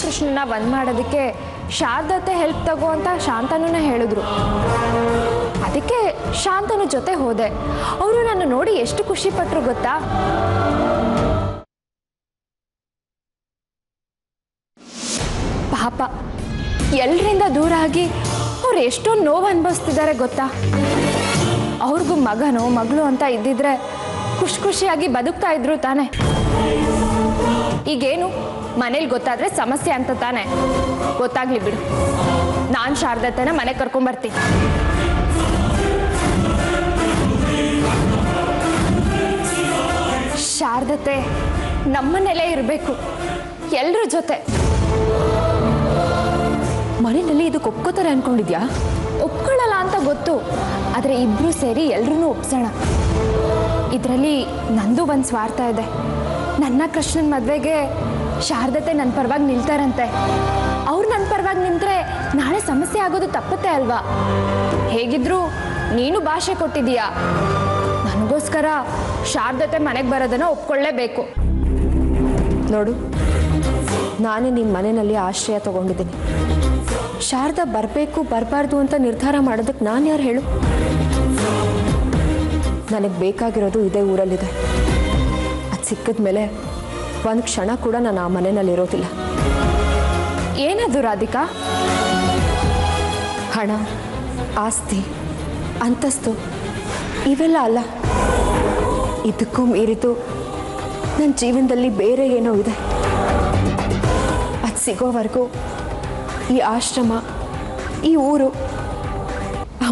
ಕೃಷ್ಣನ ಒಂದ್ ಮಾಡೋದಕ್ಕೆ ಶಾರದತ್ತೆ ಹೆಲ್ಪ್ ತಗೋ ಅಂತ ಶಾಂತನೂ ಹೇಳಿದ್ರು. ಅದಕ್ಕೆ ಶಾಂತನು ಜೊತೆ ಹೋದೆ. ಅವರು ನನ್ನ ನೋಡಿ ಎಷ್ಟು ಖುಷಿ ಪಟ್ರು ಗೊತ್ತಾ. ಪಾಪ ಎಲ್ಲರಿಂದ ದೂರ ಆಗಿ ಅವ್ರು ಎಷ್ಟೊಂದು ನೋವು ಅನುಭವಿಸ್ತಿದ್ದಾರೆ ಗೊತ್ತಾ. ಅವ್ರಿಗೂ ಮಗನೋ ಮಗಳು ಅಂತ ಇದ್ದಿದ್ರೆ ಖುಷಿ ಖುಷಿಯಾಗಿ ಬದುಕ್ತಾ ಇದ್ರು ತಾನೆ. ಈಗೇನು ಮನೇಲಿ ಗೊತ್ತಾದ್ರೆ ಸಮಸ್ಯೆ ಅಂತ ತಾನೆ. ಗೊತ್ತಾಗ್ಲಿ ಬಿಡು, ನಾನು ಶಾರದತ್ತೆನ ಮನೆ ಕರ್ಕೊಂಡ್ಬರ್ತೀನಿ. ಶಾರದತ್ತೆ ನಮ್ಮನೆಲ್ಲೇ ಇರಬೇಕು, ಎಲ್ರ ಜೊತೆ. ಮನೆಯಲ್ಲಿ ಇದಕ್ಕೆ ಒಪ್ಕೋತಾರೆ ಅನ್ಕೊಂಡಿದ್ಯಾ? ಒಪ್ಕೊಳ್ಳಲ್ಲ ಅಂತ ಗೊತ್ತು, ಆದರೆ ಇಬ್ರು ಸೇರಿ ಎಲ್ರೂ ಒಪ್ಸೋಣ. ಇದರಲ್ಲಿ ನಂದು ಒಂದು ಸ್ವಾರ್ಥ ಇದೆ. ನನ್ನ ಕೃಷ್ಣನ ಮದುವೆಗೆ ಶಾರದತ್ತೆ ನನ್ನ ಪರವಾಗಿ ನಿಲ್ತಾರಂತೆ. ಅವ್ರು ನನ್ನ ಪರವಾಗಿ ನಿಂತರೆ ನಾಳೆ ಸಮಸ್ಯೆ ಆಗೋದು ತಪ್ಪುತ್ತೆ ಅಲ್ವಾ. ಹೇಗಿದ್ರು ನೀನು ಭಾಷೆ ಕೊಟ್ಟಿದೀಯಾ, ನನಗೋಸ್ಕರ ಶಾರದತ್ತೆ ಮನೆಗೆ ಬರೋದನ್ನು ಒಪ್ಕೊಳ್ಳೇಬೇಕು. ನೋಡು, ನಾನೇ ನಿಮ್ಮ ಮನೆಯಲ್ಲಿ ಆಶ್ರಯ ತಗೊಂಡಿದ್ದೀನಿ. ಶಾರದಾ ಬರಬೇಕು ಬರಬಾರ್ದು ಅಂತ ನಿರ್ಧಾರ ಮಾಡೋದಕ್ಕೆ ನಾನು ಯಾರು ಹೇಳು? ನನಗೆ ಬೇಕಾಗಿರೋದು ಇದೇ ಊರಲ್ಲಿದೆ. ಅದು ಸಿಕ್ಕಿದ ಮೇಲೆ ಒಂದು ಕ್ಷಣ ಕೂಡ ನಾನು ಆ ಮನೆಯಲ್ಲಿರೋದಿಲ್ಲ. ಏನದು ರಾಧಿಕಾ? ಹಣ, ಆಸ್ತಿ, ಅಂತಸ್ತು ಇವೆಲ್ಲ ಅಲ್ಲ. ಇದಕ್ಕೂ ಮೀರಿತು ನನ್ನ ಜೀವನದಲ್ಲಿ ಬೇರೆ ಏನೋ ಇದೆ. ಅದು ಸಿಗೋವರೆಗೂ ಈ ಆಶ್ರಮ, ಈ ಊರು, ಆ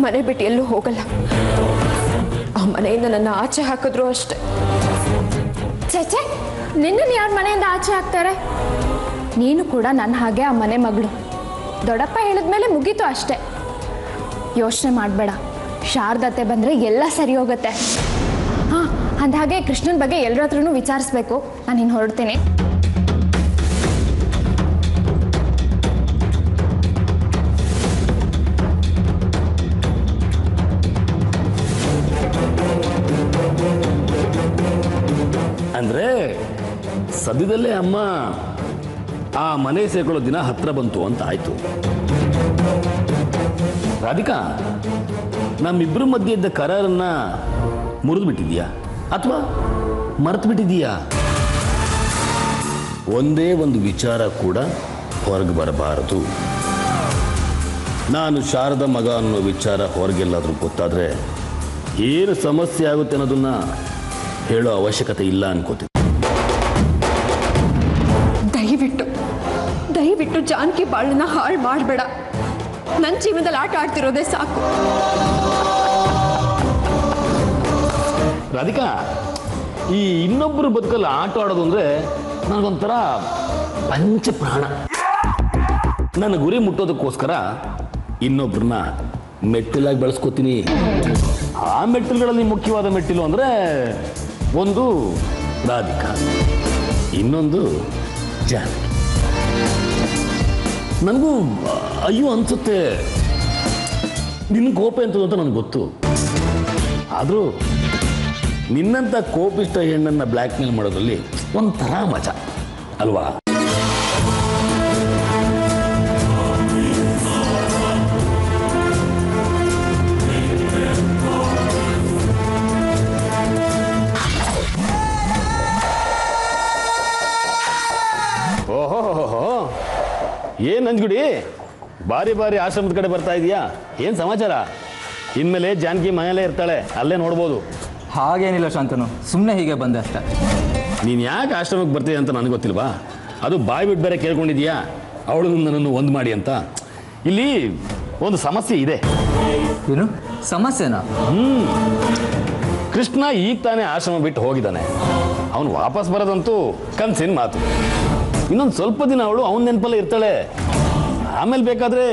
ಮನೆ ಬಿಟ್ಟು ಎಲ್ಲೂ ಹೋಗಲ್ಲ. ಆ ಮನೆಯಿಂದ ನನ್ನ ಆಚೆ ಹಾಕಿದ್ರು ಅಷ್ಟೆ. ಚೇಚೆ, ನಿನ್ನನ್ನು ಯಾರು ಮನೆಯಿಂದ ಆಚೆ ಹಾಕ್ತಾರೆ? ನೀನು ಕೂಡ ನನ್ನ ಹಾಗೆ ಆ ಮನೆ ಮಗಳು. ದೊಡ್ಡಪ್ಪ ಹೇಳಿದ್ಮೇಲೆ ಮುಗೀತು ಅಷ್ಟೆ. ಯೋಚನೆ ಮಾಡಬೇಡ, ಶಾರದತ್ತೆ ಬಂದರೆ ಎಲ್ಲ ಸರಿ ಹೋಗುತ್ತೆ. ಹಾಂ, ಅಂದಹಾಗೆ ಕೃಷ್ಣನ ಬಗ್ಗೆ ಎಲ್ಲರ ಹತ್ರನೂ ವಿಚಾರಿಸ್ಬೇಕು. ನಾನು ಇನ್ನು ಹೊರಡ್ತೀನಿ. ಅಂದರೆ ಸದ್ಯದಲ್ಲೇ ಅಮ್ಮ ಆ ಮನೆ ಸೇರ್ಕೊಳ್ಳೋ ದಿನ ಹತ್ರ ಬಂತು ಅಂತ ಆಯ್ತು. ರಾಧಿಕಾ, ನಮ್ಮಿಬ್ಬರ ಮಧ್ಯೆ ಇದ್ದ ಕರಾರನ್ನ ಮುರಿದು ಬಿಟ್ಟಿದೀಯಾ ಅಥವಾ ಮರೆತು ಬಿಟ್ಟಿದೀಯಾ? ಒಂದೇ ಒಂದು ವಿಚಾರ ಕೂಡ ಹೊರಗೆ ಬರಬಾರದು. ನಾನು ಶಾರದ ಮಗ ಅನ್ನೋ ವಿಚಾರ ಹೊರಗೆಲ್ಲಾದ್ರೂ ಗೊತ್ತಾದರೆ ಏನು ಸಮಸ್ಯೆ ಆಗುತ್ತೆ ಅನ್ನೋದನ್ನ ಹೇಳೋ ಅವಶ್ಯಕತೆ ಇಲ್ಲ ಅನ್ಕೋತೀನಿ. ದಯವಿಟ್ಟು ಜಾನಕಿ ಬಾಳನ್ನ ಹಾಳು ಮಾಡಬೇಡ. ನನ್ನ ಜೀವನದಲ್ಲಿ ಆಟ ಆಡ್ತಿರೋದೇ ಸಾಕು. ರಾಧಿಕಾ, ಈ ಇನ್ನೊಬ್ಬರು ಬದುಕಲ್ಲಿ ಆಟ ಆಡೋದು ಅಂದ್ರೆ ನನಗೊಂಥರ ಪಂಚಪ್ರಾಣ. ನನ್ನ ಗುರಿ ಮುಟ್ಟೋದಕ್ಕೋಸ್ಕರ ಇನ್ನೊಬ್ರನ್ನ ಮೆಟ್ಟಿಲಾಗಿ ಬೆಳೆಸ್ಕೋತೀನಿ. ಆ ಮೆಟ್ಟಿಲುಗಳಲ್ಲಿ ಮುಖ್ಯವಾದ ಮೆಟ್ಟಿಲು ಅಂದ್ರೆ ಒಂದು ರಾಧಿಕಾ, ಇನ್ನೊಂದು ಜಾನಕಿ. ನನಗೂ ಅಯ್ಯೋ ಅನ್ಸುತ್ತೆ, ನಿನ್ನ ಕೋಪ ಎಂತದ್ದು ಅಂತ ನನಗೆ ಗೊತ್ತು. ಆದರೂ ನಿನ್ನಂಥ ಕೋಪಿಷ್ಟ ಹೆಣ್ಣನ್ನು ಬ್ಲ್ಯಾಕ್ ಮೇಲ್ ಮಾಡೋದ್ರಲ್ಲಿ ಒಂಥರ ಮಜಾ ಅಲ್ವಾ? ಓಹೋ, ಏನ್ ನಂಜುಗುಡಿ, ಬಾರಿ ಬಾರಿ ಆಶ್ರಮದ ಕಡೆ ಬರ್ತಾ ಇದೀಯಾ? ಏನ್ ಸಮಾಚಾರ? ಇನ್ಮೇಲೆ ಜಾನಕಿ ಮನೆಯಲ್ಲೇ ಇರ್ತಾಳೆ, ಅಲ್ಲೇ ನೋಡ್ಬೋದು. ಹಾಗೇನಿಲ್ಲ ಶಾಂತನು, ಸುಮ್ಮನೆ ಹೀಗೆ ಬಂದೆ ಅಷ್ಟೇ. ನೀನು ಯಾಕೆ ಆಶ್ರಮಕ್ಕೆ ಬರ್ತೀಯ ಅಂತ ನನಗೆ ಗೊತ್ತಿಲ್ವಾ? ಅದು ಬಾಯಿ ಬಿಟ್ಟು ಬೇರೆ ಕೇಳ್ಕೊಂಡಿದ್ಯಾ ಅವಳು ನನ್ನನ್ನು ಒಂದು ಮಾಡಿ ಅಂತ. ಇಲ್ಲಿ ಒಂದು ಸಮಸ್ಯೆ ಇದೆ. ಏನು ಸಮಸ್ಯೆನಾ? ಕೃಷ್ಣ ಈಗ ತಾನೇ ಆಶ್ರಮ ಬಿಟ್ಟು ಹೋಗಿದ್ದಾನೆ. ಅವನು ವಾಪಸ್ ಬರೋದಂತೂ ಕನ್ಸಿನ ಮಾತು. ಇನ್ನೊಂದು ಸ್ವಲ್ಪ ದಿನ ಅವಳು ಅವನ ನೆನಪಲ್ಲೇ ಇರ್ತಾಳೆ. ಆಮೇಲೆ ಬೇಕಾದ್ರೆ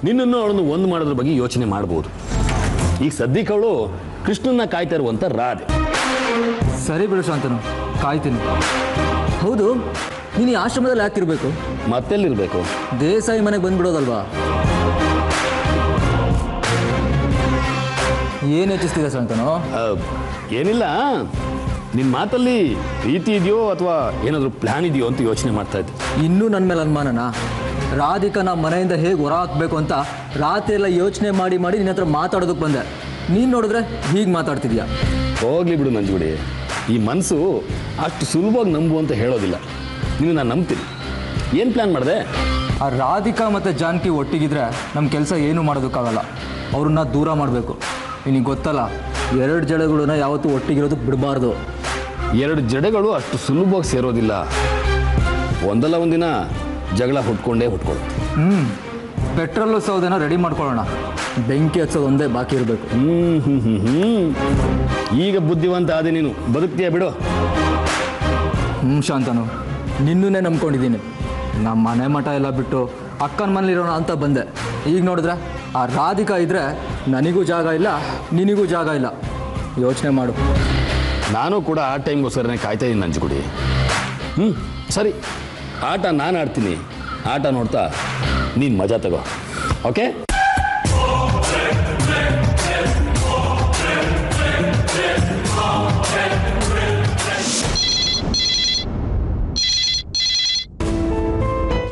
ನಿನ್ನನ್ನು ಅವಳನ್ನು ಒಂದು ಮಾಡೋದ್ರ ಬಗ್ಗೆ ಯೋಚನೆ ಮಾಡ್ಬೋದು. ಈಗ ಸದ್ಯಕ್ಕೆ ಅವಳು ಕೃಷ್ಣನ್ನ ಕಾಯ್ತಾ ಇರುವಂತ ರಾಧೆ. ಸರಿ ಬಿಡು ಶಾಂತನು, ಕಾಯ್ತೀನಿ. ಹೌದು, ನೀನು ಈ ಆಶ್ರಮದಲ್ಲಿ ಯಾಕಿರ್ಬೇಕು? ಮತ್ತೆಲ್ಲಿರ್ಬೇಕು? ದೇಸಾಯಿ ಮನೆಗೆ ಬಂದ್ಬಿಡೋದಲ್ವಾ? ಏನು ಯೋಚಿಸ್ತಿದೆ ಶಾಂತನು? ಏನಿಲ್ಲ, ನಿನ್ನ ಮಾತಲ್ಲಿ ಪ್ರೀತಿ ಇದೆಯೋ ಅಥವಾ ಏನಾದರೂ ಪ್ಲ್ಯಾನ್ ಇದೆಯೋ ಅಂತ ಯೋಚನೆ ಮಾಡ್ತಾ ಇದ್ದೆ. ಇನ್ನೂ ನನ್ನ ಮೇಲೆ ಅನುಮಾನನಾ? ರಾಧಿಕಾನ ಮನೆಯಿಂದ ಹೇಗೆ ಹೊರ ಹಾಕಬೇಕು ಅಂತ ರಾತ್ರಿ ಎಲ್ಲ ಯೋಚನೆ ಮಾಡಿ ನಿನ್ನ ಹತ್ರ ಮಾತಾಡೋದಕ್ಕೆ ಬಂದೆ. ನೀನು ನೋಡಿದ್ರೆ ಹೀಗೆ ಮಾತಾಡ್ತಿದ್ಯಾ. ಹೋಗ್ಲಿ ಬಿಡು ನಂಜುಗುಡಿ, ಈ ಮನಸ್ಸು ಅಷ್ಟು ಸುಲಭವಾಗಿ ನಂಬು ಅಂತ ಹೇಳೋದಿಲ್ಲ. ನೀನು ನಾನು ನಂಬ್ತೀನಿ. ಏನು ಪ್ಲ್ಯಾನ್ ಮಾಡಿದೆ? ಆ ರಾಧಿಕಾ ಮತ್ತು ಜಾನಕಿ ಒಟ್ಟಿಗಿದ್ರೆ ನಮ್ಮ ಕೆಲಸ ಏನೂ ಮಾಡೋದಕ್ಕಾಗಲ್ಲ. ಅವ್ರನ್ನ ದೂರ ಮಾಡಬೇಕು. ನಿನಗೆ ಗೊತ್ತಲ್ಲ, 2 ಜಡೆಗಳನ್ನ ಯಾವತ್ತೂ ಒಟ್ಟಿಗಿರೋದಕ್ಕೆ ಬಿಡಬಾರ್ದು. 2 ಜಡೆಗಳು ಅಷ್ಟು ಸುಲಭವಾಗಿ ಸೇರೋದಿಲ್ಲ. ಒಂದಲ್ಲ ಒಂದಿನ ಜಗಳ ಹುಟ್ಕೊಂಡೇ ಹುಟ್ಕೊಳ್ಳುತ್ತೆ. ಪೆಟ್ರೋಲು ಸೌದೆನ ರೆಡಿ ಮಾಡ್ಕೊಳ್ಳೋಣ. ಬೆಂಕಿ ಹಚ್ಚೋದು ಒಂದೇ ಬಾಕಿ ಇರಬೇಕು. ಈಗ ಬುದ್ಧಿವಂತ ಆದೆ ನೀನು, ಬದುಕ್ತೀಯ ಬಿಡು. ಶಾಂತನು, ನಿನ್ನನ್ನೇ ನಂಬ್ಕೊಂಡಿದ್ದೀನಿ. ನಮ್ಮ ಮನೆ ಮಠ ಎಲ್ಲ ಬಿಟ್ಟು ಅಕ್ಕನ ಮನೇಲಿರೋಣ ಅಂತ ಬಂದೆ. ಈಗ ನೋಡಿದ್ರೆ ಆ ರಾಧಿಕಾ ಇದ್ದರೆ ನನಗೂ ಜಾಗ ಇಲ್ಲ, ನಿನಗೂ ಜಾಗ ಇಲ್ಲ. ಯೋಚನೆ ಮಾಡು. ನಾನು ಕೂಡ ಆ ಟೈಮ್ಗೋಸ್ಕರನೇ ಕಾಯ್ತಾ ಇದ್ದೀನಿ ನಂಜುಗುಡಿ. ಸರಿ, ಆಟ ನಾನು ಆಡ್ತೀನಿ. ಆಟ ನೋಡ್ತಾ ನೀನು ಮಜಾ ತಗೋ. ಓಕೆ?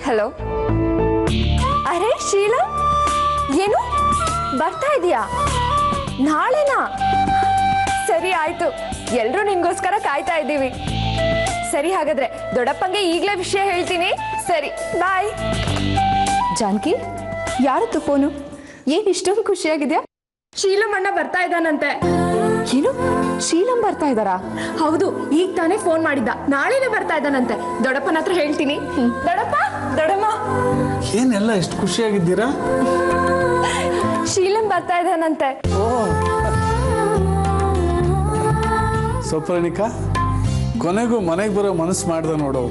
ಹಲೋ. ಅರೆ ಶೀಲಾ, ಏನು ಬರ್ತಾ ಇದೀಯಾ? ನಾಳೆನಾ? ಸರಿ ಆಯ್ತು, ಎಲ್ರೂ ನಿನ್ಗೋಸ್ಕರ ಕಾಯ್ತಾ ಇದ್ದೀವಿ. ಸರಿ, ಹಾಗಾದ್ರೆ ದೊಡ್ಡಪ್ಪಂಗೆ ಈಗಲೇ ವಿಷಯ ಹೇಳ್ತೀನಿ. ಸರಿ, ಬಾಯ್. ಜಾನಕಿ, ಯಾರದ್ದು ಫೋನು? ಏನು ಇಷ್ಟೊಂದು ಖುಷಿಯಾಗಿದೆಯಾ? ಶೀಲಮಣ್ಣ ಬರ್ತಾ ಇದ್ದಾನಂತೆ. ಏನು, ಶೀಲಂ ಬರ್ತಾ ಇದ್ದಾರಾ? ಹೌದು, ಈಗ ತಾನೇ ಫೋನ್ ಮಾಡಿದ್ದ. ನಾಳೆನೇ ಬರ್ತಾ ಇದ್ದಾನಂತೆ. ದೊಡ್ಡಪ್ಪನ ಹತ್ರ ಹೇಳ್ತೀನಿ. ದೊಡ್ಡಪ್ಪ, ದೊಡ್ಡಮ್ಮ, ಏನೆಲ್ಲ ಎಷ್ಟು ಖುಷಿಯಾಗಿದ್ದೀರಾ? ಶೀಲಂ ಬರ್ತಾ ಇದ್ದಾನಂತೆ. ಸೌಪರ್ಣಿಕಾ, ಕೊನೆಗೂ ಮನೆಗೆ ಬರೋ ಮನಸ್ಸು ಮಾಡ್ದೆ ನೋಡೋ.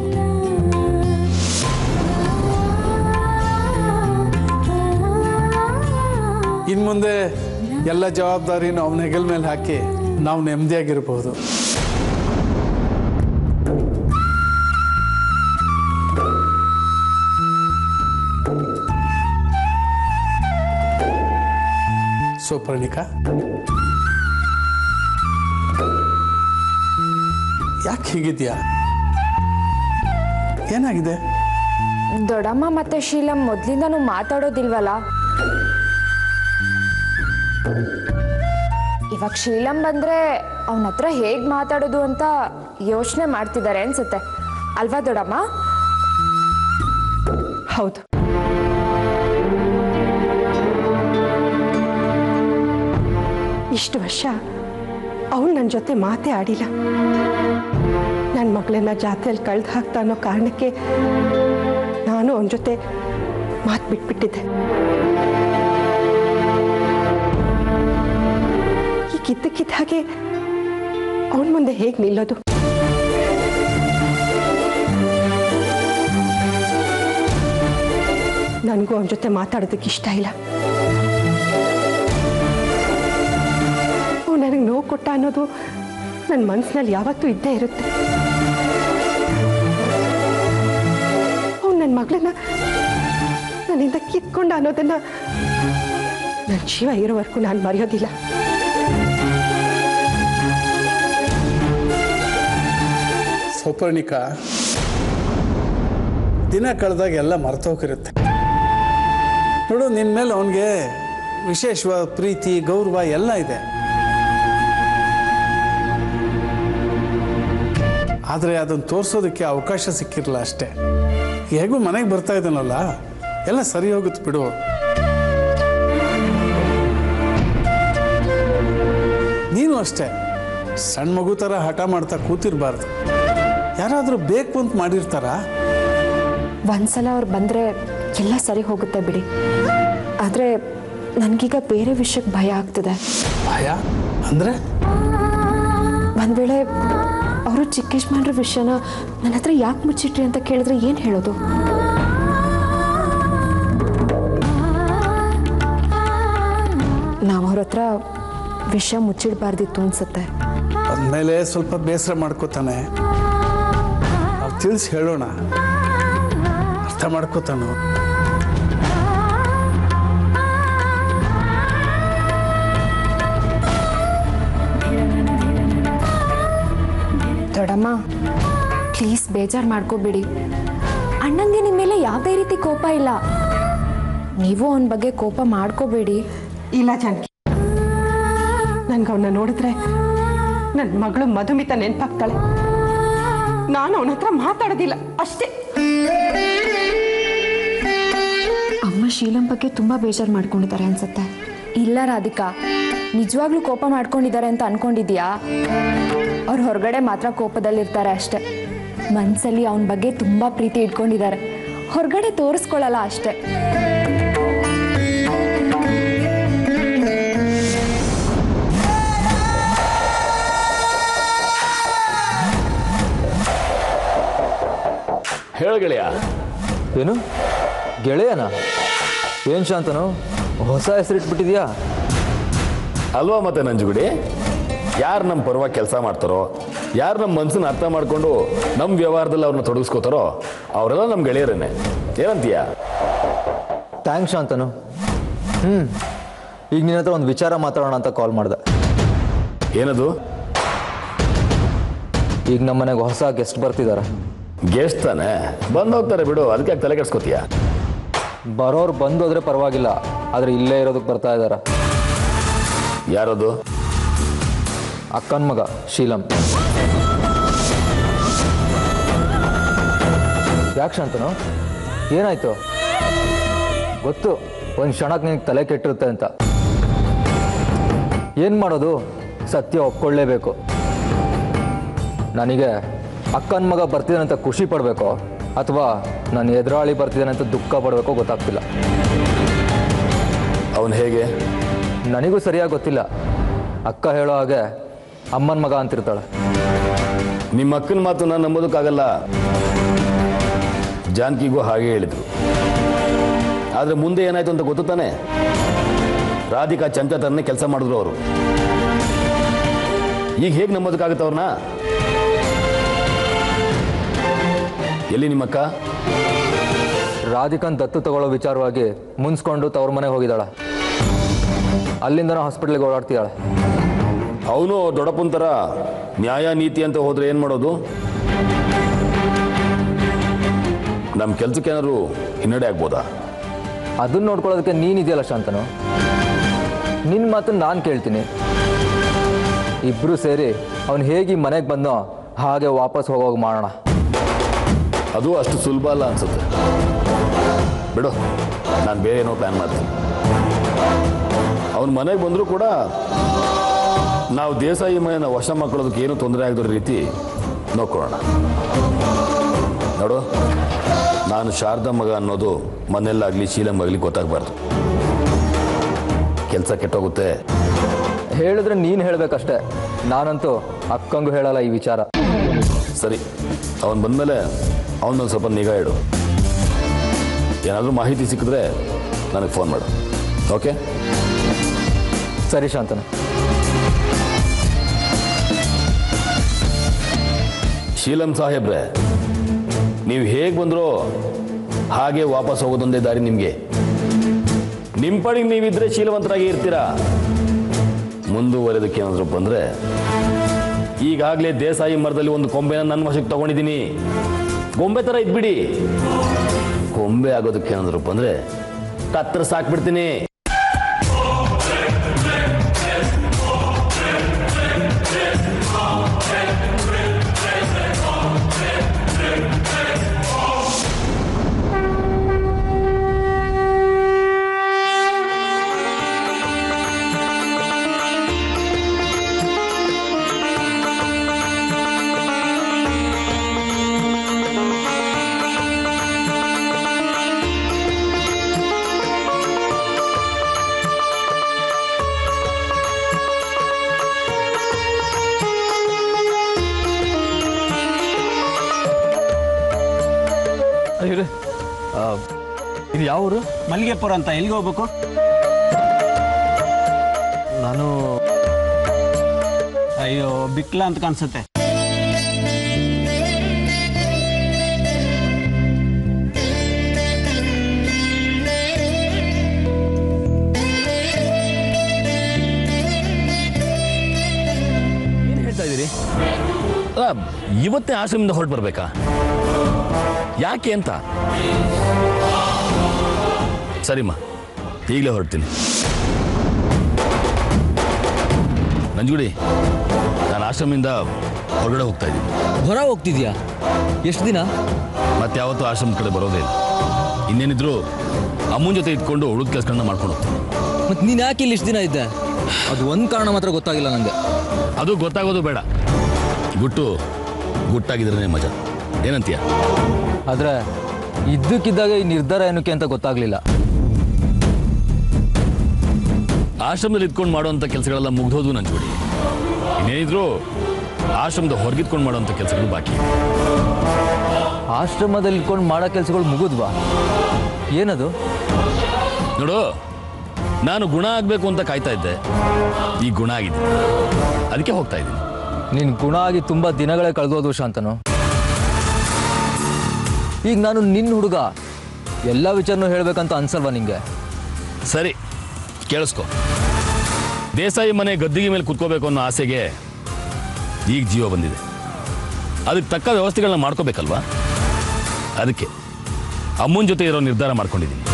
ಇನ್ನು ಮುಂದೆ ಎಲ್ಲ ಜವಾಬ್ದಾರಿನ ಅವನ ಹೆಗಲ ಮೇಲೆ ಹಾಕಿ ನಾವು ನೆಮ್ಮದಿಯಾಗಿರ್ಬೋದು. ಸೌಪರ್ಣಿಕಾ, ಯಾಕೆ ಹೀಗಿದ್ಯಾ? ಏನಾಗಿದೆ? ದೊಡ್ಡಮ್ಮ ಮತ್ತೆ ಶೀಲಂ ಮೊದ್ಲಿಂದನೂ ಮಾತಾಡೋದಿಲ್ವಲ್ಲ. ಇವಾಗ ಶೀಲಂ ಬಂದ್ರೆ ಅವನ ಹತ್ರ ಹೇಗ್ ಮಾತಾಡೋದು ಅಂತ ಯೋಚನೆ ಮಾಡ್ತಿದ್ದಾರೆ ಅನ್ಸುತ್ತೆ, ಅಲ್ವಾ ದೊಡ್ಡಮ್ಮ? ಹೌದು. ಇಷ್ಟು ವರ್ಷ ಅವಳು ನನ್ನ ಜೊತೆ ಮಾತೇ ಆಡಿಲ್ಲ. ನನ್ನ ಮಗಳನ್ನ ಜಾತ್ರೆಯಲ್ಲಿ ಕಳೆದು ಹಾಕ್ತಾ ಅನ್ನೋ ಕಾರಣಕ್ಕೆ ನಾನು ಅವನ ಜೊತೆ ಮಾತು ಬಿಟ್ಬಿಟ್ಟಿದ್ದೆ. ಈಗ ಇದ್ದಕ್ಕಿದ್ದ ಹಾಗೆ ಅವನ ಮುಂದೆ ಹೇಗೆ ನಿಲ್ಲೋದು? ನನಗೂ ಅವನ ಜೊತೆ ಮಾತಾಡೋದಕ್ಕೆ ಇಷ್ಟ ಇಲ್ಲ. ನನಗೆ ನೋವು ಕೊಟ್ಟ ಅನ್ನೋದು ನನ್ನ ಮನಸ್ಸಿನಲ್ಲಿ ಯಾವತ್ತೂ ಇದ್ದೇ ಇರುತ್ತೆ. ಅವ್ನು ನನ್ನ ಮಗಳನ್ನ ನನ್ನಿಂದ ಕಿತ್ಕೊಂಡ ಅನ್ನೋದನ್ನ ನನ್ನ ಜೀವ ಇರೋವರೆಗೂ ನಾನು ಮರೆಯೋದಿಲ್ಲ. ಸೌಪರ್ಣಿಕಾ, ದಿನ ಕಳೆದಾಗ ಎಲ್ಲ ಮರ್ತೋಗಿರುತ್ತೆ ನೋಡು. ನಿನ್ನ ಮೇಲೆ ಅವನಿಗೆ ವಿಶೇಷವಾದ ಪ್ರೀತಿ, ಗೌರವ ಎಲ್ಲ ಇದೆ. ಆದರೆ ಅದನ್ನು ತೋರಿಸೋದಕ್ಕೆ ಅವಕಾಶ ಸಿಕ್ಕಿರಲ್ಲ ಅಷ್ಟೇ. ಹೇಗೂ ಮನೆಗೆ ಬರ್ತಾ ಇದ್ದಾನಲ್ಲ, ಎಲ್ಲ ಸರಿ ಹೋಗುತ್ತೆ ಬಿಡು. ನೀನು ಅಷ್ಟೇ ಸಣ್ಣ ಮಗು ಥರ ಹಠ ಮಾಡ್ತಾ ಕೂತಿರ್ಬಾರ್ದು. ಯಾರಾದರೂ ಬೇಕು ಅಂತ ಮಾಡಿರ್ತಾರ? ಒಂದ್ಸಲ ಅವ್ರು ಬಂದರೆ ಎಲ್ಲ ಸರಿ ಹೋಗುತ್ತೆ ಬಿಡಿ. ಆದರೆ ನನಗೀಗ ಬೇರೆ ವಿಷಯಕ್ಕೆ ಭಯ ಆಗ್ತಿದೆ. ಭಯ ಅಂದರೆ? ಒಂದು ವೇಳೆ ಅವರು ಚಿಕ್ಕ ಯಜಮಾನ್ರ ವಿಷಯನ ನನ್ನ ಹತ್ರ ಯಾಕೆ ಮುಚ್ಚಿಟ್ರಿ ಅಂತ ಕೇಳಿದ್ರೆ ಏನು ಹೇಳೋದು? ನಾವು ಅವ್ರ ಹತ್ರ ವಿಷಯ ಮುಚ್ಚಿಡಬಾರ್ದಿತ್ತು ಅನ್ಸುತ್ತೆ. ಅಂದಮೇಲೆ ಸ್ವಲ್ಪ ಬೇಸರ ಮಾಡ್ಕೋತಾನೆ. ನಾವು ತಿಳಿಸಿ ಹೇಳೋಣ, ಅರ್ಥ ಮಾಡ್ಕೋತಾನು. ದೊಡ್ಡಮ್ಮ ಪ್ಲೀಸ್ ಬೇಜಾರು ಮಾಡ್ಕೋಬೇಡಿ. ಅಣ್ಣಂಗೆ ನಿಮ್ಮ ಮೇಲೆ ಯಾವುದೇ ರೀತಿ ಕೋಪ ಇಲ್ಲ. ನೀವು ಅವನ ಬಗ್ಗೆ ಕೋಪ ಮಾಡ್ಕೋಬೇಡಿ. ಇಲ್ಲ ಜಾನಕಿ, ನನ್ಗೆ ಅವನ್ನ ನೋಡಿದ್ರೆ ನನ್ನ ಮಗಳು ಮಧುಮಿತ ನೆನಪಾಗ್ತಾಳೆ. ನಾನು ಅವನ ಹತ್ರ ಮಾತಾಡೋದಿಲ್ಲ ಅಷ್ಟೇ. ಅಮ್ಮ ಶೀಲಂ ಬಗ್ಗೆ ತುಂಬ ಬೇಜಾರು ಮಾಡ್ಕೊಂಡಿದ್ದಾರೆ ಅನ್ಸುತ್ತೆ. ಇಲ್ಲ ರಾಧಿಕಾ, ನಿಜವಾಗ್ಲೂ ಕೋಪ ಮಾಡ್ಕೊಂಡಿದ್ದಾರೆ ಅಂತ ಅನ್ಕೊಂಡಿದ್ಯಾ? ಅವ್ರು ಹೊರಗಡೆ ಮಾತ್ರ ಕೋಪದಲ್ಲಿರ್ತಾರೆ ಅಷ್ಟೆ. ಮನಸ್ಸಲ್ಲಿ ಅವನ ಬಗ್ಗೆ ತುಂಬ ಪ್ರೀತಿ ಇಟ್ಕೊಂಡಿದ್ದಾರೆ. ಹೊರಗಡೆ ತೋರಿಸ್ಕೊಳ್ಳಲ್ಲ ಅಷ್ಟೆ. ಹೇಳ ಗೆಳೆಯ. ಏನು ಗೆಳೆಯನ? ಏನು ಶಾಂತನು ಹೊಸ ಹೆಸರಿಟ್ಬಿಟ್ಟಿದ್ಯಾ? ಅಲ್ವಾ ಮತ್ತೆ ನಂಜುಗುಡಿ, ಯಾರು ನಮ್ಮ ಪರವಾಗಿ ಕೆಲಸ ಮಾಡ್ತಾರೋ, ಯಾರು ನಮ್ಮ ಮನಸ್ಸನ್ನು ಅರ್ಥ ಮಾಡಿಕೊಂಡು ನಮ್ಮ ವ್ಯವಹಾರದಲ್ಲಿ ಅವ್ರನ್ನ ತೊಡಗಿಸ್ಕೋತಾರೋ ಅವರೆಲ್ಲ ನಮ್ಮ ಗೆಳೆಯರೇನೆ. ಏನಂತೀಯ? ಥ್ಯಾಂಕ್ಸ್ ಶಾಂತನು. ಈಗ ನಿನ್ನ ಹತ್ರ ಒಂದು ವಿಚಾರ ಮಾತಾಡೋಣ ಅಂತ ಕಾಲ್ ಮಾಡಿದೆ. ಏನದು? ಈಗ ನಮ್ಮ ಮನೆಗೆ ಹೊಸ ಗೆಸ್ಟ್ ಬರ್ತಿದ್ದಾರೆ. ಗೆಸ್ಟ್ ತಾನೆ, ಬಂದು ಹೋಗ್ತಾರೆ ಬಿಡು, ಅದಕ್ಕೆ ತಲೆ ಕೆಡ್ಸ್ಕೊತೀಯ? ಬರೋರು ಬಂದೋದ್ರೆ ಪರವಾಗಿಲ್ಲ, ಆದರೆ ಇಲ್ಲೇ ಇರೋದಕ್ಕೆ ಬರ್ತಾ ಇದ್ದಾರೆ. ಯಾರದು? ಅಕ್ಕನ ಮಗ ಶೀಲಂ. ಯಾಕೆ ಶಾಂತನು, ಏನಾಯ್ತು? ಗೊತ್ತು ಒಂದು ಕ್ಷಣಕ್ಕೆ ನಿನಗೆ ತಲೆ ಕೆಟ್ಟಿರುತ್ತೆ ಅಂತ. ಏನು ಮಾಡೋದು, ಸತ್ಯ ಒಪ್ಕೊಳ್ಳೇಬೇಕು. ನನಗೆ ಅಕ್ಕನ ಮಗ ಬರ್ತಿದ್ದಾನೆ ಅಂತ ಖುಷಿ ಪಡಬೇಕೋ ಅಥವಾ ನಾನು ಎದುರಾಳಿ ಬರ್ತಿದ್ದಾನೆ ಅಂತ ದುಃಖ ಪಡಬೇಕೋ ಗೊತ್ತಾಗ್ತಿಲ್ಲ. ಅವನು ಹೇಗೆ? ನನಗೂ ಸರಿಯಾಗಿ ಗೊತ್ತಿಲ್ಲ. ಅಕ್ಕ ಹೇಳೋ ಹಾಗೆ ಅಮ್ಮನ ಮಗ ಅಂತಿರ್ತಾಳೆ. ನಿಮ್ಮ ಅಕ್ಕನ ಮಾತು ನಾನು ನಂಬೋದಕ್ಕಾಗಲ್ಲ. ಜಾನಕಿಗೂ ಹಾಗೆ ಹೇಳಿದ್ರು. ಆದರೆ ಮುಂದೆ ಏನಾಯ್ತು ಅಂತ ಗೊತ್ತು ತಾನೆ? ರಾಧಿಕಾ ಚಂಚ ತರನೇ ಕೆಲಸ ಮಾಡಿದ್ರು ಅವರು. ಈಗ ಹೇಗೆ ನಂಬೋದಕ್ಕಾಗುತ್ತೆ ಅವ್ರನ್ನ? ಎಲ್ಲಿ ನಿಮ್ಮಕ್ಕ? ರಾಧಿಕಾನ್ ದತ್ತು ತಗೊಳ್ಳೋ ವಿಚಾರವಾಗಿ ಮುನ್ಸ್ಕೊಂಡು ತವ್ರ ಮನೆಗೆ ಹೋಗಿದ್ದಾಳೆ. ಅಲ್ಲಿಂದ ಹಾಸ್ಪಿಟ್ಲಿಗೆ ಓಡಾಡ್ತಿದ್ದಾಳೆ. ಅವನು ದೊಡ್ಡಪ್ಪನ ಥರ ನ್ಯಾಯ ನೀತಿ ಅಂತ ಹೋದ್ರೆ ಏನು ಮಾಡೋದು? ನಮ್ಮ ಕೆಲಸಕ್ಕೆ ಏನಾದ್ರು ಹಿನ್ನಡೆ ಆಗ್ಬೋದಾ? ಅದನ್ನ ನೋಡ್ಕೊಳ್ಳೋದಕ್ಕೆ ನೀನಿದೆಯಲ್ಲ ಶಾಂತನು. ನಿನ್ನ ಮಾತನ್ನು ನಾನು ಕೇಳ್ತೀನಿ. ಇಬ್ಬರು ಸೇರಿ ಅವನು ಹೇಗೆ ಮನೆಗೆ ಬಂದೋ ಹಾಗೆ ವಾಪಸ್ ಹೋಗೋಗಿ ಮಾಡೋಣ. ಅದು ಅಷ್ಟು ಸುಲಭ ಅಲ್ಲ ಅನ್ಸುತ್ತೆ. ಬಿಡು, ನಾನು ಬೇರೆ ಏನೋ ಪ್ಲ್ಯಾನ್ ಮಾಡ್ತೀನಿ. ಅವನ ಮನೆಗೆ ಬಂದರೂ ಕೂಡ ನಾವು ದೇಸಾಯಿ ಮನೆಯನ್ನು ವಶ ಮಾಡ್ಕೊಳ್ಳೋದಕ್ಕೆ ಏನೂ ತೊಂದರೆ ಆಗದ ರೀತಿ ನೋಡ್ಕೊಳ್ಳೋಣ. ನೋಡು, ನಾನು ಶಾರದಾ ಮಗ ಅನ್ನೋದು ಮನೆಯಲ್ಲಾಗಲಿ ಶೀಲಂಗಾಗಲಿ ಗೊತ್ತಾಗಬಾರ್ದು. ಕೆಲಸ ಕೆಟ್ಟೋಗುತ್ತೆ. ಹೇಳಿದ್ರೆ ನೀನು ಹೇಳಬೇಕಷ್ಟೆ. ನಾನಂತೂ ಅಕ್ಕಂಗೂ ಹೇಳಲ್ಲ ಈ ವಿಚಾರ. ಸರಿ, ಅವನು ಬಂದಮೇಲೆ ಅವನೊಂದು ಸ್ವಲ್ಪ ನಿಗಾ ಇಡು. ಏನಾದರೂ ಮಾಹಿತಿ ಸಿಕ್ಕಿದ್ರೆ ನನಗೆ ಫೋನ್ ಮಾಡು. ಓಕೆ? ಸರಿ ಶಾಂತನು. ಶೀಲಂ ಸಾಹೇಬ್ರೆ, ನೀವು ಹೇಗೆ ಬಂದ್ರೋ ಹಾಗೆ ವಾಪಸ್ ಹೋಗೋದೊಂದೇ ದಾರಿ ನಿಮಗೆ. ನಿಮ್ಮ ಪಾಡಿಗೆ ನೀವಿದ್ರೆ ಶೀಲವಂತರಾಗಿ ಇರ್ತೀರಾ. ಮುಂದುವರೆದಕ್ಕೆ ಏನಾದರೂ ಬಂದರೆ, ಈಗಾಗಲೇ ದೇಸಾಯಿ ಮರದಲ್ಲಿ ಒಂದು ಕೊಂಬೆನ ನನ್ನ ವಶಕ್ಕೆ ತಗೊಂಡಿದ್ದೀನಿ. ಗೊಂಬೆ ಥರ ಇದ್ಬಿಡಿ. ಗೊಂಬೆ ಆಗೋದಕ್ಕೆ ಏನಾದರೂ ಬಂದರೆ ಕತ್ರ ಸಾಕ್ಬಿಡ್ತೀನಿ. ಇದು ಯಾವ ಊರು? ಮಲ್ಲಿಗೆಪುರ ಅಂತ. ಎಲ್ಲಿಗೆ ಹೋಗ್ಬೇಕು? ನಾನು ಅಯ್ಯೋ, ಬಿಕ್ಲ ಅಂತ ಕಾಣಿಸುತ್ತೆ. ಏನು ಹೇಳ್ತಾ ಇದ್ದೀರಿ? ಅಲ್ಲ, ಇವತ್ತೇ ಆಶ್ರಮದಿಂದ ಹೊರಟು ಬರ್ಬೇಕಾ? ಯಾಕೆ ಅಂತ? ಸರಿಮ್ಮ, ಈಗಲೇ ಹೊರಡ್ತೀನಿ. ನಂಜುಡಿ, ನಾನು ಆಶ್ರಮದಿಂದ ಹೊರಗಡೆ ಹೋಗ್ತಾ ಇದ್ದೀನಿ. ಹೊರ ಹೋಗ್ತಿದ್ಯಾ? ಎಷ್ಟು ದಿನ? ಮತ್ತೆ ಯಾವತ್ತೂ ಆಶ್ರಮದ ಕಡೆ ಬರೋದೇ ಇಲ್ಲ. ಇನ್ನೇನಿದ್ರು ಅಮ್ಮನ ಜೊತೆ ಇದ್ಕೊಂಡು ಉಳಿದ ಕೆಲಸಗಳನ್ನ ಮಾಡ್ಕೊಂಡು ಹೋಗ್ತೀನಿ. ಮತ್ತು ನೀನು ಯಾಕೆ ಇಲ್ಲಿ ಇಷ್ಟು ದಿನ ಇದ್ದೆ? ಅದು ಒಂದು ಕಾರಣ ಮಾತ್ರ ಗೊತ್ತಾಗಿಲ್ಲ ನನಗೆ. ಅದು ಗೊತ್ತಾಗೋದು ಬೇಡ. ಗುಟ್ಟಾಗಿದ್ರೆ ಮಜಾ. ಏನಂತೀಯ? ಆದರೆ ಇದ್ದಕ್ಕಿದ್ದಾಗ ಈ ನಿರ್ಧಾರ ಏನಕ್ಕೆ ಅಂತ ಗೊತ್ತಾಗಲಿಲ್ಲ. ಆಶ್ರಮದಲ್ಲಿ ಇದ್ಕೊಂಡು ಮಾಡುವಂಥ ಕೆಲಸಗಳೆಲ್ಲ ಮುಗ್ದೋದು ನಂಜುಡಿ. ಇನ್ನೇನಿದ್ರು ಆಶ್ರಮದ ಹೊರಗಿದ್ಕೊಂಡು ಮಾಡುವಂಥ ಕೆಲಸಗಳು ಬಾಕಿ. ಆಶ್ರಮದಲ್ಲಿ ಇಟ್ಕೊಂಡು ಮಾಡೋ ಕೆಲಸಗಳು ಮುಗಿದ್ವಾ? ಏನದು? ನೋಡು, ನಾನು ಗುಣ ಆಗಬೇಕು ಅಂತ ಕಾಯ್ತಾ ಇದ್ದೆ. ಈಗ ಗುಣ ಆಗಿದೆ, ಅದಕ್ಕೆ ಹೋಗ್ತಾ ಇದ್ದೀನಿ. ನೀನು ಗುಣ ಆಗಿ ತುಂಬ ದಿನಗಳೇ ಕಳೆದೋದು ಶಾಂತನು. ಈಗ ನಾನು ನಿನ್ನ ಹುಡುಗ, ಎಲ್ಲ ವಿಚಾರನೂ ಹೇಳಬೇಕಂತ ಅನ್ಸಲ್ವಾ ನಿಂಗೆ? ಸರಿ, ಕೇಳಿಸ್ಕೊ. ದೇಸಾಯಿ ಮನೆ ಗದ್ದಿಗೆ ಮೇಲೆ ಕುತ್ಕೋಬೇಕು ಅನ್ನೋ ಆಸೆಗೆ ಈಗ ಜೀವ ಬಂದಿದೆ. ಅದಕ್ಕೆ ತಕ್ಕ ವ್ಯವಸ್ಥೆಗಳನ್ನ ಮಾಡ್ಕೋಬೇಕಲ್ವಾ? ಅದಕ್ಕೆ ಅಮ್ಮನ ಜೊತೆ ಇರೋ ನಿರ್ಧಾರ ಮಾಡ್ಕೊಂಡಿದ್ದೀನಿ.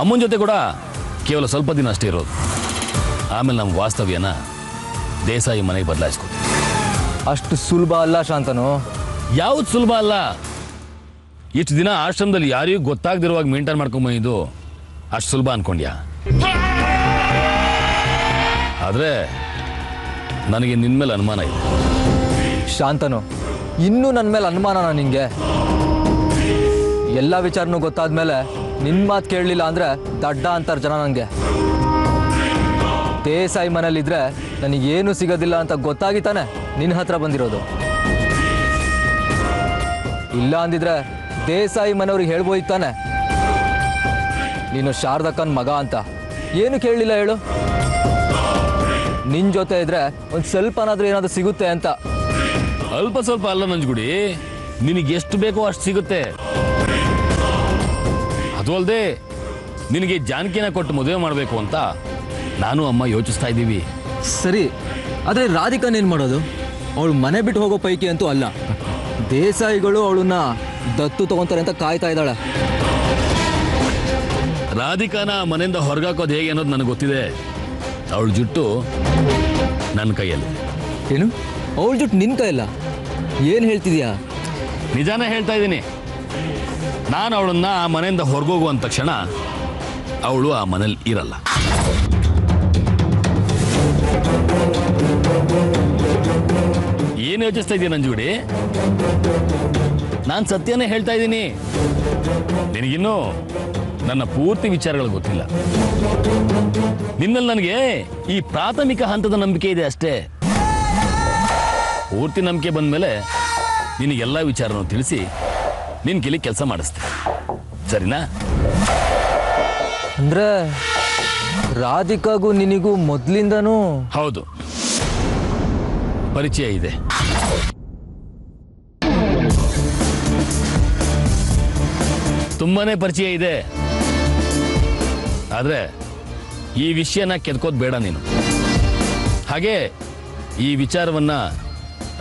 ಅಮ್ಮನ ಜೊತೆ ಕೂಡ ಕೇವಲ ಸ್ವಲ್ಪ ದಿನ ಅಷ್ಟೇ ಇರೋದು. ಆಮೇಲೆ ನಮ್ಮ ವಾಸ್ತವ್ಯನ ದೇಸಾಯಿ ಮನೆಗೆ ಬದಲಾಯಿಸ್ಕೊತೀವಿ. ಅಷ್ಟು ಸುಲಭ ಅಲ್ಲ ಶಾಂತನು. ಯಾವುದು ಸುಲಭ ಅಲ್ಲ. ಇಷ್ಟು ದಿನ ಆಶ್ರಮದಲ್ಲಿ ಯಾರಿಗೂ ಗೊತ್ತಾಗದಿರುವಾಗ ಮೇಂಟೈನ್ ಮಾಡ್ಕೊಂಬಂದಿದ್ದು ಅಷ್ಟು ಸುಲಭ ಅನ್ಕೊಂಡ್ಯಾ? ಆದರೆ ನನಗೆ ನಿನ್ನ ಮೇಲೆ ಅನುಮಾನ ಇದೆ. ಶಾಂತನು, ಇನ್ನೂ ನನ್ನ ಮೇಲೆ ಅನುಮಾನನ ನಿಂಗೆ? ಎಲ್ಲ ವಿಚಾರನೂ ಗೊತ್ತಾದ್ಮೇಲೆ ನಿನ್ನ ಮಾತು ಕೇಳಲಿಲ್ಲ ಅಂದರೆ ದಡ್ಡ ಅಂತಾರೆ ಜನ ನನಗೆ. ದೇಸಾಯಿ ಮನೇಲಿದ್ರೆ ನನಗೇನು ಸಿಗೋದಿಲ್ಲ ಅಂತ ಗೊತ್ತಾಗಿ ತಾನೆ ನಿನ್ನ ಹತ್ರ ಬಂದಿರೋದು. ಇಲ್ಲ ಅಂದಿದ್ರೆ ದೇಸಾಯಿ ಮನೆಯವ್ರಿಗೆ ಹೇಳ್ಬೋದಿತ್ತಾನೆ ನೀನು ಶಾರದಕ್ಕನ ಮಗ ಅಂತ. ಏನು ಕೇಳಲಿಲ್ಲ ಹೇಳು? ನಿನ್ನ ಜೊತೆ ಇದ್ರೆ ಒಂದು ಸ್ವಲ್ಪನಾದ್ರೂ ಏನಾದರೂ ಸಿಗುತ್ತೆ ಅಂತ. ಅಲ್ಪ ಸ್ವಲ್ಪ ಅಲ್ಲ ನಂಜುಗುಡಿ, ನಿನಗೆ ಎಷ್ಟು ಬೇಕೋ ಅಷ್ಟು ಸಿಗುತ್ತೆ. ಅದು ಅಲ್ಲದೆ ನಿನಗೆ ಜಾನಕಿನ ಕೊಟ್ಟು ಮದುವೆ ಮಾಡಬೇಕು ಅಂತ ನಾನು ಅಮ್ಮ ಯೋಚಿಸ್ತಾ ಇದ್ದೀವಿ. ಸರಿ, ಆದರೆ ರಾಧಿಕಾನ್ ಏನು ಮಾಡೋದು? ಅವಳು ಮನೆ ಬಿಟ್ಟು ಹೋಗೋ ಪೈಕಿ ಅಂತೂ ಅಲ್ಲ. ದೇಸಾಯಿಗಳು ಅವಳನ್ನ ದತ್ತು ತಗೊಂತಾರೆ ಅಂತ ಕಾಯ್ತಾ ಇದ್ದಾಳೆ. ರಾಧಿಕಾನ ಮನೆಯಿಂದ ಹೊರಗಾಕೋದು ಹೇಗೆ ಅನ್ನೋದು ನನಗೆ ಗೊತ್ತಿದೆ. ಅವಳ ಜುಟ್ಟು ನನ್ನ ಕೈಯಲ್ಲಿ. ಏನು? ಅವಳ ಜುಟ್ಟು ನಿನ್ನ ಕೈಯಲ್ಲ? ಏನು ಹೇಳ್ತಿದ್ಯಾ? ನಿಜಾನೇ ಹೇಳ್ತಾ ಇದ್ದೀನಿ. ನಾನು ಅವಳನ್ನ ಆ ಮನೆಯಿಂದ ಹೊರಗೋಗುವಂತ ತಕ್ಷಣ ಅವಳು ಆ ಮನೇಲಿ ಇರಲ್ಲ. ಏನು ಯೋಚಿಸ್ತಾ ಇದೀಯ ನಂಜುಡಿ? ನಾನು ಸತ್ಯನೇ ಹೇಳ್ತಾ ಇದ್ದೀನಿ. ನಿನಗಿನ್ನೂ ನನ್ನ ಪೂರ್ತಿ ವಿಚಾರಗಳು ಗೊತ್ತಿಲ್ಲ. ನಿನ್ನಲ್ಲಿ ನನಗೆ ಈ ಪ್ರಾಥಮಿಕ ಹಂತದ ನಂಬಿಕೆ ಇದೆ ಅಷ್ಟೇ. ಪೂರ್ತಿ ನಂಬಿಕೆ ಬಂದ ಮೇಲೆ ನಿನಗೆಲ್ಲ ವಿಚಾರನೂ ತಿಳಿಸಿ ನಿನ್ನ ಕಿಲಿ ಕೆಲಸ ಮಾಡಿಸ್ತೆ. ಸರಿನಾ? ಅಂದ್ರೆ ರಾಧಿಕಾಗೂ ನಿನಗೂ ಮೊದಲಿಂದನೂ? ಹೌದು, ಪರಿಚಯ ಇದೆ. ತುಂಬಾನೇ ಪರಿಚಯ ಇದೆ. ಆದ್ರೆ ಈ ವಿಷಯನ ಕೆದ್ಕೋದ್ ಬೇಡ ನೀನು. ಹಾಗೆ ಈ ವಿಚಾರವನ್ನ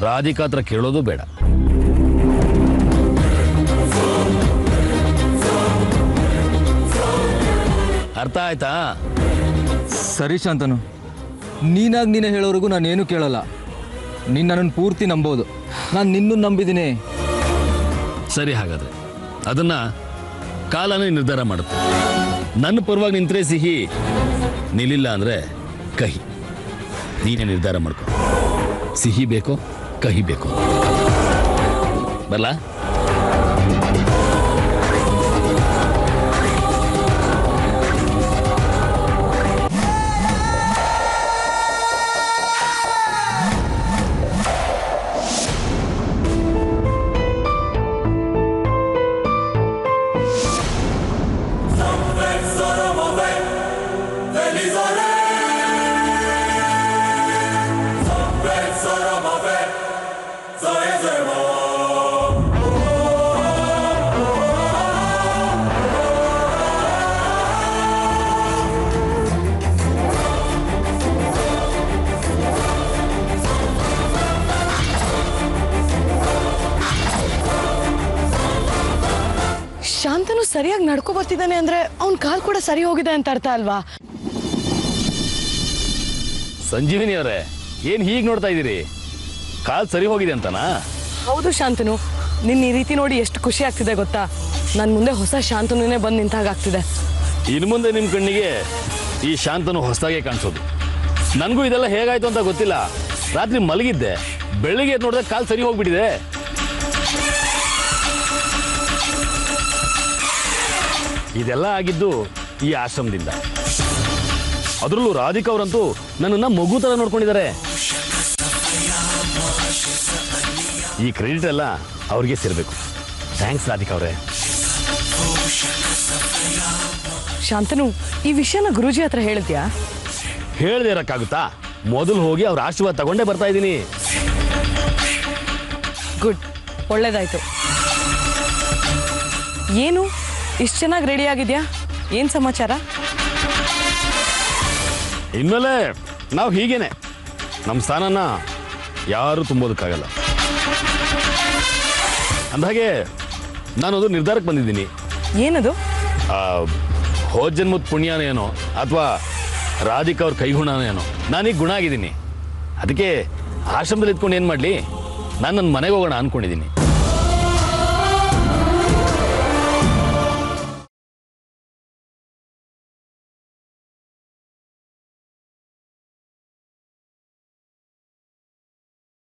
ರಾಧಿಕಾ ಹತ್ರ ಕೇಳೋದು ಬೇಡ. ಅರ್ಥ ಆಯ್ತಾ? ಸರಿ ಶಾಂತನು, ನೀನಾಗಿ ನೀನೇ ಹೇಳೋವರೆಗೂ ನಾನೇನು ಕೇಳಲ್ಲ. ನೀನು ನನ್ನನ್ನು ಪೂರ್ತಿ ನಂಬೋದು. ನಾನು ನಿನ್ನನ್ನು ನಂಬಿದ್ದೀನಿ. ಸರಿ, ಹಾಗಾದ್ರೆ ಅದನ್ನ ಕಾಲನೇ ನಿರ್ಧಾರ ಮಾಡುತ್ತೆ. ನನ್ನ ಪರವಾಗಿ ನಿಂತರೆ ಸಿಹಿ, ನಿಲ್ಲಿಲ್ಲ ಅಂದ್ರೆ ಕಹಿ. ನೀನೇ ನಿರ್ಧಾರ ಮಾಡ್ಕೊ. ಸಿಹಿ ಬೇಕೋ ಕಹಿ ಬೇಕೋ? ಬರಲಾ? ಸರಿಯಾಗಿ ನಡ್ಕೊ ಬರ್ತಿದ್ದಾನೆ ಅಂದ್ರೆ ಅವ್ನ ಕಾಲ್ ಕೂಡ ಸರಿ ಹೋಗಿದೆ ಅಂತ ಅರ್ಥ ಅಲ್ವಾ? ಸಂಜೀವಿನಿ ಅವರೇ, ಏನ್ ಹೀಗೆ ನೋಡ್ತಾ ಇದ್ದೀರಿ? ಕಾಲ್ ಸರಿ ಹೋಗಿದೆ ಅಂತನಾ? ಹೌದು ಶಾಂತನು, ನಿನ್ನ ಈ ರೀತಿ ನೋಡಿ ಎಷ್ಟು ಖುಷಿ ಆಗ್ತಿದೆ ಗೊತ್ತಾ? ನನ್ನ ಮುಂದೆ ಹೊಸ ಶಾಂತನುನೇ ಬಂದು ನಿಂತಾಗ್ತಿದೆ. ಇನ್ನು ಮುಂದೆ ನಿಮ್ಮ ಕಣ್ಣಿಗೆ ಈ ಶಾಂತನು ಹೊಸದಾಗೆ ಕಾಣಿಸೋದು. ನನಗೂ ಇದೆಲ್ಲ ಹೇಗಾಯ್ತು ಅಂತ ಗೊತ್ತಿಲ್ಲ. ರಾತ್ರಿ ಮಲಗಿದ್ದೆ, ಬೆಳಿಗ್ಗೆ ಎದ್ದು ನೋಡಿದ್ರೆ ಕಾಲ್ ಸರಿ ಹೋಗ್ಬಿಟ್ಟಿದೆ. ಇದೆಲ್ಲ ಆಗಿದ್ದು ಈ ಆಶ್ರಮದಿಂದ. ಅದರಲ್ಲೂ ರಾಧಿಕಾ ಅವರಂತೂ ನನ್ನನ್ನ ಮಗು ತರ ನೋಡ್ಕೊಂಡಿದ್ದಾರೆ. ಈ ಕ್ರೆಡಿಟ್ ಎಲ್ಲ ಅವ್ರಿಗೆ ಸೇರ್ಬೇಕು. ಥ್ಯಾಂಕ್ಸ್ ರಾಧಿಕಾ ಅವರೇ. ಶಾಂತನು, ಈ ವಿಷಯನ ಗುರೂಜಿ ಹತ್ರ ಹೇಳಿದ್ಯಾ? ಹೇಳ್ದೆ ಇರಕ್ಕಾಗುತ್ತಾ? ಮೊದಲು ಹೋಗಿ ಅವ್ರ ಆಶೀರ್ವಾದ ತಗೊಂಡೇ ಬರ್ತಾ ಇದ್ದೀನಿ. ಗುಡ್, ಒಳ್ಳೇದಾಯ್ತು. ಏನು ಇಷ್ಟು ಚೆನ್ನಾಗಿ ರೆಡಿ ಆಗಿದ್ಯಾ? ಏನು ಸಮಾಚಾರ? ಇನ್ಮೇಲೆ ನಾವು ಹೀಗೇನೆ, ನಮ್ಮ ಸ್ಥಾನನ ಯಾರೂ ತುಂಬೋದಕ್ಕಾಗಲ್ಲ. ಅಂದಾಗೆ ನಾನದು ನಿರ್ಧಾರಕ್ಕೆ ಬಂದಿದ್ದೀನಿ. ಏನದು? ಹೋದ ಜನ್ಮದ ಪುಣ್ಯನೇನೋ ಅಥವಾ ರಾಧಿಕಾ ಅವ್ರ ಕೈಗುಣನೇನೋ ನಾನೀಗ ಗುಣ ಆಗಿದ್ದೀನಿ. ಅದಕ್ಕೆ ಆಶ್ರಮದಲ್ಲಿ ಇದ್ಕೊಂಡು ಏನು ಮಾಡಲಿ, ನಾನು ನನ್ನ ಮನೆಗೆ ಹೋಗೋಣ ಅಂದ್ಕೊಂಡಿದ್ದೀನಿ.